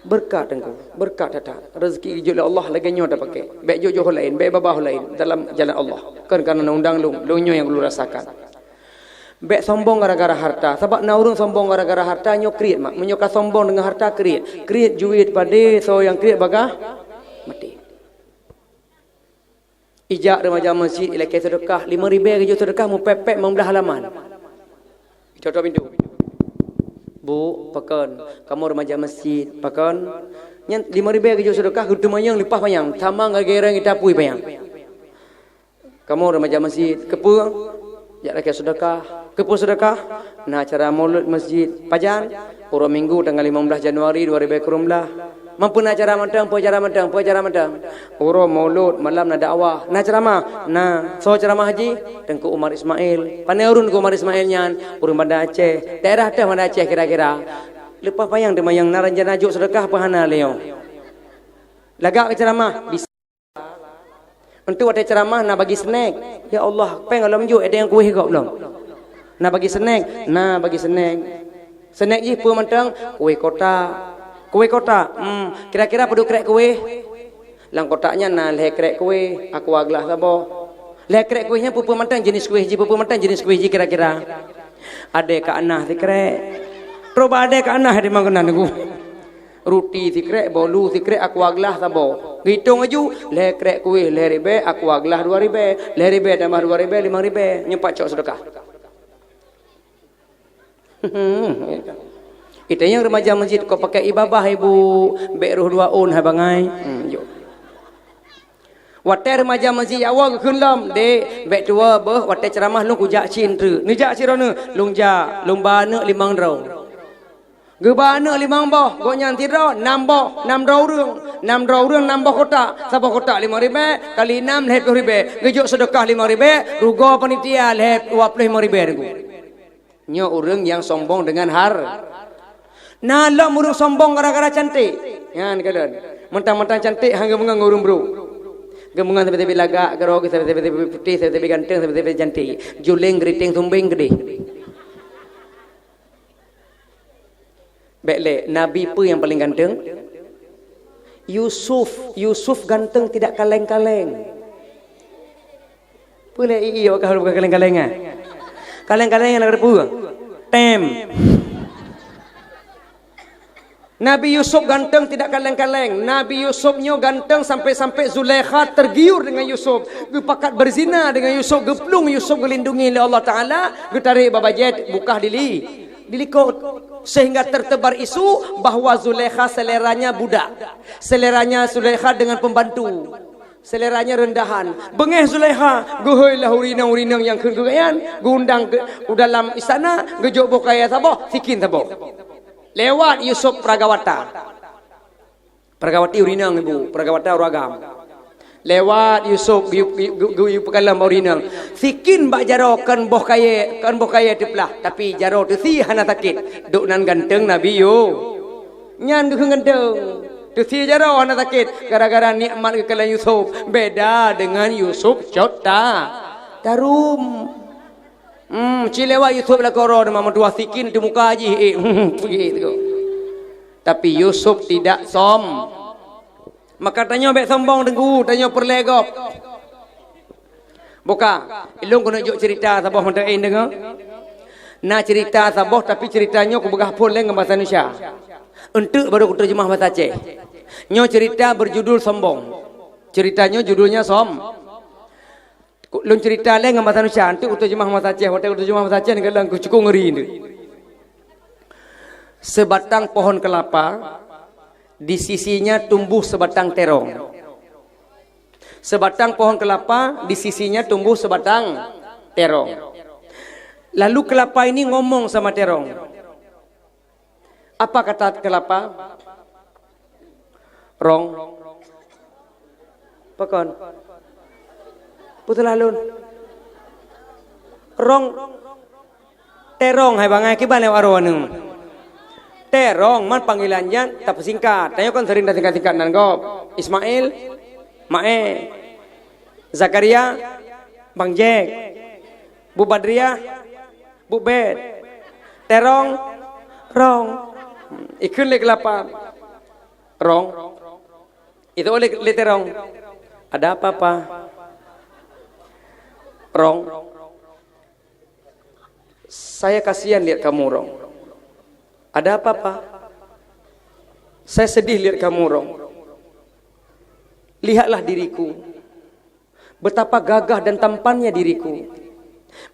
[SPEAKER 1] Berkat tengku, berkat tata. Rezeki gejuk oleh Allah lagi nyo dah pakai. Baik jojo lain, baik babah lain dalam jalan Allah. Kan karena undang lunyo yang lu rasakan. Bek sombong gara-gara harta. Sebab naurung sombong gara-gara harta nyo kriat mak. Menyoka sombong dengan harta kriat. Kriat juit pada so yang kriat bagah mati. Ijak remaja masjid ilakai sedekah 5 ribu ke sedekah mu pepek membelah halaman. Contoh pintu. Bu, pakon, kamu remaja masjid, pakon. Yang 5 ribu ke sedekah kudu mayang lipas payang. Tamang gara-gara kita pui payang. Kamu remaja masjid, kepu jak laki sedekah. Kepu sedekah, nah acara maulud masjid Pajan, orang minggu tanggal 15 Januari 2020. Mampu nak acara matang, acara matang. Orang maulud malam nak dakwah, nak ceramah, nah so ceramah haji, tengku Umar Ismail. Pandai urun ku Umar Ismail nyan, urun Banda Aceh, daerah dah Banda Aceh kira-kira. Lepas payang dema yang naranjan ajuk sedekah pahana leo. Lagak ceramah bisa. Untuk ada ceramah nak bagi snack. Ya Allah, peng kalau menjuk ada yang kuih kau belum? Nak bagi snack, snack je pun matang kuih kota. Kira-kira perlu krek kuih. Lang kotaknya nah leh krek kuih, aku aglah sabo. Leh krek kuihnya pun matang jenis kuih je kira-kira. Ada ke anah di krek. Coba ada ke anah di mangkenan aku. Ruti sikrek, bolu sikrek, aqua gelas sabo. Hitung aju, le krek kuih, le ribe, aqua gelas 2 ribe, le ribe tambah 2 ribe, 5 ribe, nyempat cok sedekah. Itu yang remaja masjid kau pakai ibabah ibu, beruh 2 on hai bangai. Yo. Watai remaja masjid awal kelam de bek tua beh watai ceramah lu kujak cin tu. Ni jak sirana lung ja, lung bana 5 rau. Gebana 5 boh, go nyan tiro 6 boh, 6 rau reung. 6 rau reung 6 boh kotak. Sapa kotak 5 ribe kali 6 leh 20 ribe. Gejuk sedekah 5 ribe, rugo panitia leh 25 ribe niku. Nyo urang yang sombong dengan nah lah urang sombong gara-gara cantik. Yan kalian. Mentang-mentang cantik hangga mengang urang bro. Gemungan tepi-tepi lagak, gerog tepi-tepi putih, tepi-tepi ganteng, tepi-tepi cantik. Juling geriting tumbing gede. Baiklah, Nabi apa yang paling ganteng? Yusuf ganteng tidak kaleng-kaleng. Boleh iyo kalau bukan kaleng-kaleng ah. Kaleng-kaleng yang ada apa? Tem. Nabi Yusuf ganteng tidak kaleng-kaleng. Nabi Yusufnya ganteng sampai-sampai Zulaikha tergiur dengan Yusuf. Gepakat berzina dengan Yusuf. Geplung Yusuf gelindungi oleh Allah Ta'ala. Getarik babajet bukah dilikut. Sehingga tertebar isu bahawa Zulaikha seleranya budak. Seleranya Zulaikha dengan pembantu. Seleranya rendahan. Bengeh Zulaikha. Gohoilah urinang-urinang yang kegegayan. Gundang ke dalam istana. Gejok bokaya saboh. Sikin saboh. Lewat Yusuf Pragawata. Pragawati urinang ibu. Pragawata uragam. Lewat Yusuf pekalam urinang. Sikin bak jaro kan boh kaya teplah. Tapi jaro tu si hana sakit. Duk nan ganteng Nabi yo. Nyan ke ganteng. Tu si jaro hana sakit. Gara-gara nikmat kekalian Yusuf. Beda dengan Yusuf Cota. Tarum. Cilewa Yusuf lah koror mama dua sikin di muka haji begitu. Tapi Yusuf tidak maka tanya bek sombong dengku, tanya perlegop. Buka, ilung kena juk cerita saboh mentain dengar. Nak cerita saboh tapi ceritanya aku begah pun dengan bahasa Indonesia. Untuk baru aku terjemah bahasa Aceh. Nyo cerita berjudul sombong. Ceritanya judulnya Lun cerita lain dengan bahasa Indonesia. Nanti untuk terjemah bahasa Aceh. Waktu terjemah bahasa Aceh ni kadang cukup ngeri ni. Sebatang pohon kelapa, di sisinya tumbuh sebatang terong. Sebatang pohon kelapa, di sisinya tumbuh sebatang terong. Lalu kelapa ini ngomong sama terong. Apa kata kelapa? Rong. Pekon. Putul alun. Rong. Terong hai bangai kiban lewat arwanu. Terong man panggilannya tapi singkat. Tanya kan sering dah singkat-singkat nan go. Ismail, Mae, Zakaria, Bang Jack, Bu Badriah, Bu Bet. Terong, rong. Ikun le kelapa. Rong. Itu oleh le terong. Ada apa-apa? Rong. Saya kasihan lihat kamu, Rong. Ada apa-apa? Saya sedih lihat kamu, Rong. Lihatlah diriku. Betapa gagah dan tampannya diriku.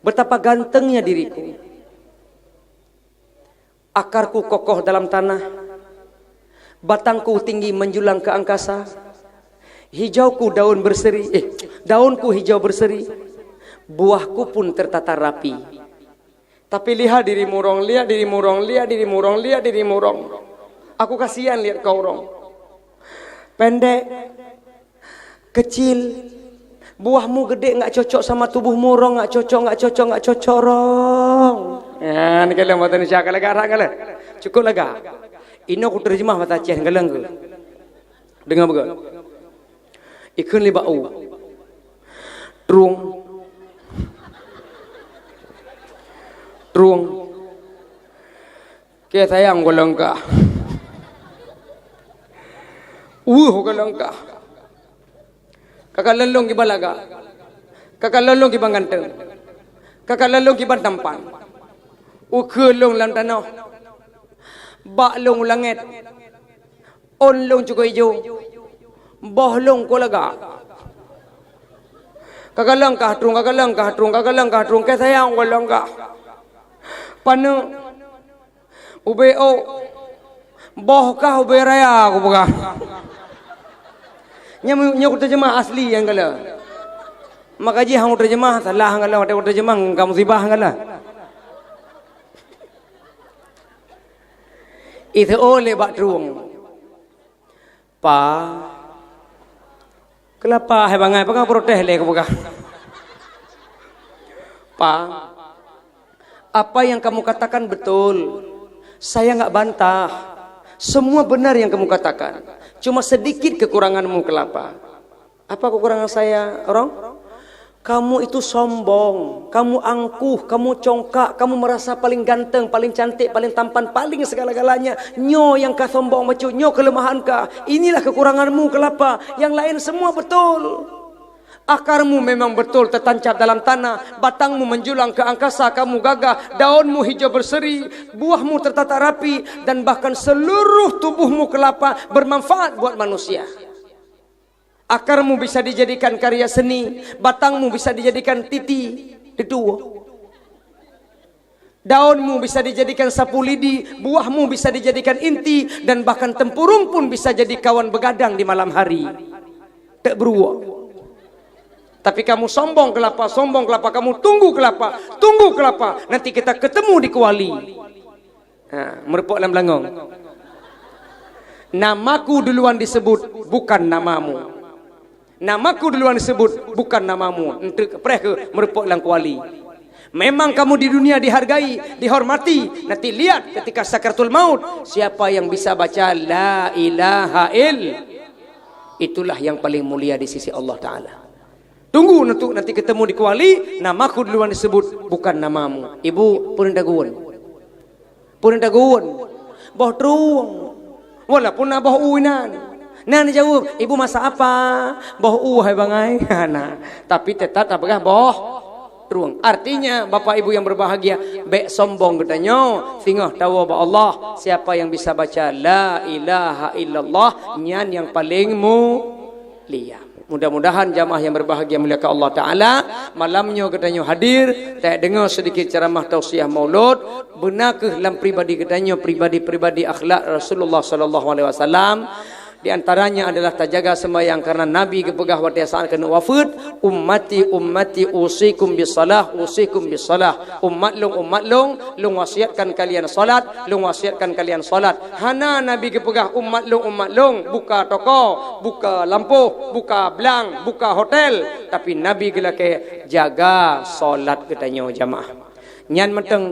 [SPEAKER 1] Betapa gantengnya diriku. Akarku kokoh dalam tanah. Batangku tinggi menjulang ke angkasa. Hijauku daun berseri. Daunku hijau berseri. Buahku pun tertata rapi. Tapi lihat dirimu, Rong. Lihat dirimu, Rong. Lihat dirimu, Rong. Lihat dirimu, Rong. Aku kasihan lihat kau, Rong. Pendek. Kecil. Buahmu gede enggak cocok sama tubuhmu, Rong. Enggak cocok, Rong. Ya, ni kalau bahasa Indonesia kalau garang kalau. Cukup lega. Ini aku terjemah bahasa Aceh galang ke. Dengar betul. Ikun li bau. Trung. Ke sayang galang ka. Galang ka. Kakak lelong ki balaga. Kakak lelong ki banganteng. Kakak lelong ki bantampan. Ukelong lam tanah. Bak long langit. on long cukup hijau boh long ko lega kagalang kahtrung ke sayang walang ka panu ubeo boh kah ube raya aku buka nyamuk terjemah asli yang kala makaji hang terjemah salah kala ada terjemah kamu musibah kala itu oleh bak truang pa kelapa hai bangai pakai protes le ke buka pa apa yang kamu katakan betul saya enggak bantah semua benar yang kamu katakan cuma sedikit kekuranganmu kelapa apa kekurangan saya orang kamu itu sombong, kamu angkuh, kamu congkak, kamu merasa paling ganteng, paling cantik, paling tampan, paling segala-galanya. Nyo yang kau sombong macam nyo kelemahan kau. Inilah kekuranganmu kelapa. Yang lain semua betul. Akarmu memang betul tertancap dalam tanah, batangmu menjulang ke angkasa, kamu gagah, daunmu hijau berseri, buahmu tertata rapi dan bahkan seluruh tubuhmu kelapa bermanfaat buat manusia. Akarmu bisa dijadikan karya seni, batangmu bisa dijadikan titi, dituo. Daunmu bisa dijadikan sapu lidi, buahmu bisa dijadikan inti, dan bahkan tempurung pun bisa jadi kawan begadang di malam hari. Tak beruak. Tapi kamu sombong kelapa, kamu tunggu kelapa. Nanti kita ketemu di Kuali. Merepuk dalam Belangong. Namaku duluan disebut, bukan namamu. Namaku duluan disebut, bukan namamu. Untuk ke merepuk dalam Kuali. Memang kamu di dunia dihargai, dihormati. Nanti lihat ketika sakaratul maut, siapa yang bisa baca la ilaha itulah yang paling mulia di sisi Allah Ta'ala. Tunggu nanti ketemu di Kuali, namaku duluan disebut, bukan namamu. Ibu pun daguan. Boh truang. Walaupun boh uinan. Nah, jawab, ibu masak apa? Boh hai bangai. Nah, tapi tetap apakah boh truang. Artinya bapak ibu yang berbahagia, bek sombong katanya, singah tahu ba Allah, siapa yang bisa baca la ilaha illallah, nyan yang paling mulia. Mudah-mudahan jamaah yang berbahagia muliakan Allah Ta'ala, malamnya katanya hadir, tak dengar sedikit ceramah tausiah maulud, benarkah dalam pribadi katanya, pribadi akhlak Rasulullah sallallahu alaihi wasallam. Di antaranya adalah terjaga sembahyang karena Nabi kepegah waktu saat kena wafat, ummati usikum bisalah, umat long wasiatkan kalian salat, hana Nabi kepegah umat long buka toko, buka lampu, buka belang, buka hotel, tapi Nabi gelake jaga salat katanya jamaah. Nyan menteng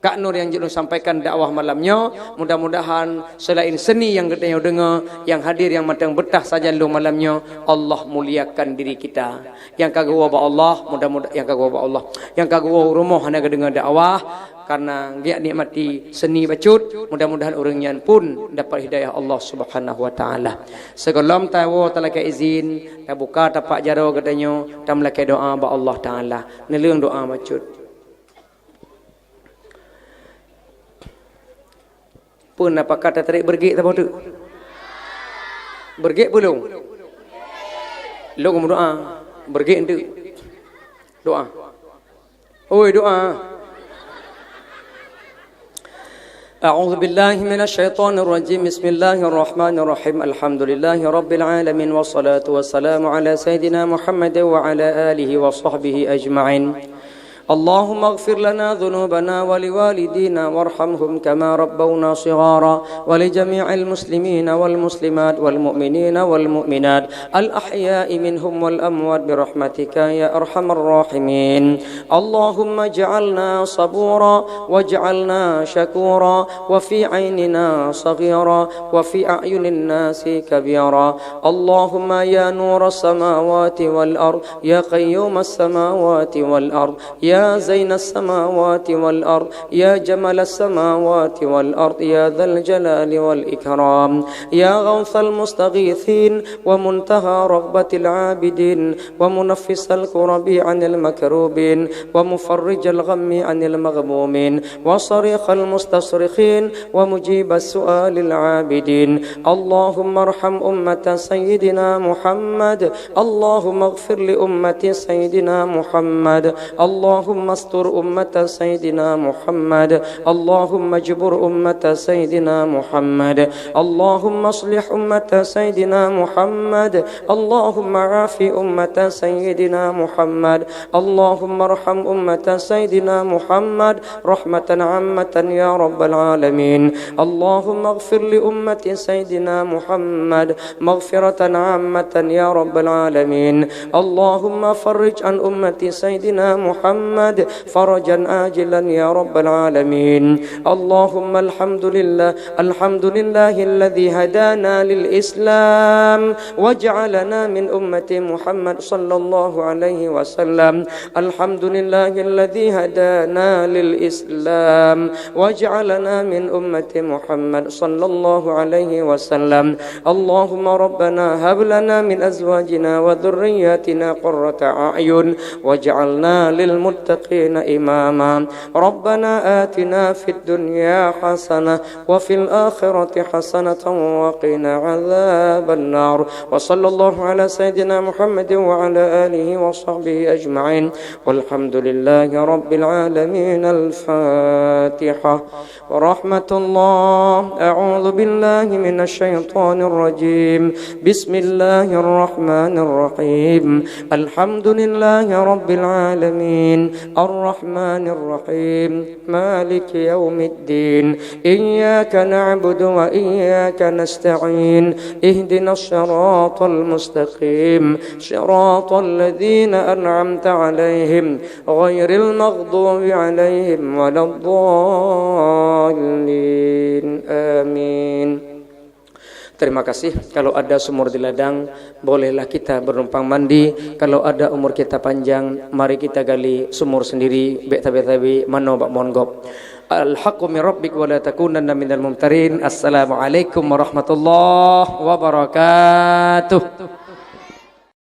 [SPEAKER 1] Kak Nur yang judul sampaikan dakwah malamnya, mudah-mudahan selain seni yang kita dengar, yang hadir yang matang betah saja lu malamnya, Allah muliakan diri kita. Yang kagak ba Allah, mudah-mudahan yang kagak rumah hanya dengar dakwah karena dia nikmati seni bacut, mudah-mudahan orangnya pun dapat hidayah Allah Subhanahu wa taala. Segelam tawo talaka izin, ta buka tapak jaro katanya, ta melaka doa ba Allah taala. Nelung doa bacut. Pun apa kata tarik bergek tak tu? Bergek belum? Lu kamu doa. Bergek tu. Doa. Oi doa. أعوذ بالله من الشيطان الرجيم بسم الله الرحمن الرحيم الحمد لله رب العالمين والصلاة والسلام على سيدنا محمد وعلى آله وصحبه أجمعين اللهم اغفر لنا ذنوبنا ولوالدينا وارحمهم كما ربونا صغارا ولجميع المسلمين والمسلمات والمؤمنين والمؤمنات الأحياء منهم والأموات برحمتك يا أرحم الراحمين اللهم اجعلنا صبورا واجعلنا شكورا وفي عيننا صغيرا وفي أعين الناس كبيرا اللهم يا نور السماوات والأرض يا قيوم السماوات والأرض يا يا زين السماوات والأرض يا جمل السماوات والأرض يا ذا الجلال والإكرام يا غوث المستغيثين ومنتهى رغبة العابدين ومنفس الكرب عن المكروبين ومفرج الغم عن المغمومين وصريخ المستصرخين ومجيب السؤال العابدين اللهم ارحم أمة سيدنا محمد اللهم اغفر لأمة سيدنا محمد اللهم استر أمة سيدنا محمد اللهم اجبر أمة سيدنا محمد اللهم اصلح أمة سيدنا محمد اللهم عاف أمة سيدنا محمد اللهم ارحم أمة سيدنا محمد رحمة عامة يا رب العالمين اللهم اغفر لأمة سيدنا محمد مغفرة عامة يا رب العالمين اللهم فرج عن أمة سيدنا محمد فرجا آجلا يا رب العالمين اللهم الحمد لله الذي هدانا للإسلام وجعلنا من أمة محمد صلى الله عليه وسلم الحمد لله الذي هدانا للإسلام وجعلنا من أمة محمد صلى الله عليه وسلم اللهم ربنا هب لنا من أزواجنا وذرياتنا قرة أعين واجعلنا للمتقين إماما ربنا آتنا في الدنيا حسنة وفي الآخرة حسنة وقنا عذاب النار وصلى الله على سيدنا محمد وعلى آله وصحبه أجمعين والحمد لله رب العالمين. الفاتحة. ورحمة الله. أعوذ بالله من الشيطان الرجيم. بسم الله الرحمن الرحيم. الحمد لله رب العالمين الرحمن الرحيم مالك يوم الدين إياك نعبد وإياك نستعين اهدنا الصراط المستقيم صراط الذين أنعمت عليهم غير المغضوب عليهم ولا الضالين آمين. Terima kasih. Kalau ada sumur di ladang, bolehlah kita bernumpang mandi. Kalau ada umur kita panjang, mari kita gali sumur sendiri. Bek-tabi mano bak mongop. Al-haqqu min rabbik wa la takunanna minal mumtarin. Assalamualaikum warahmatullahi wabarakatuh.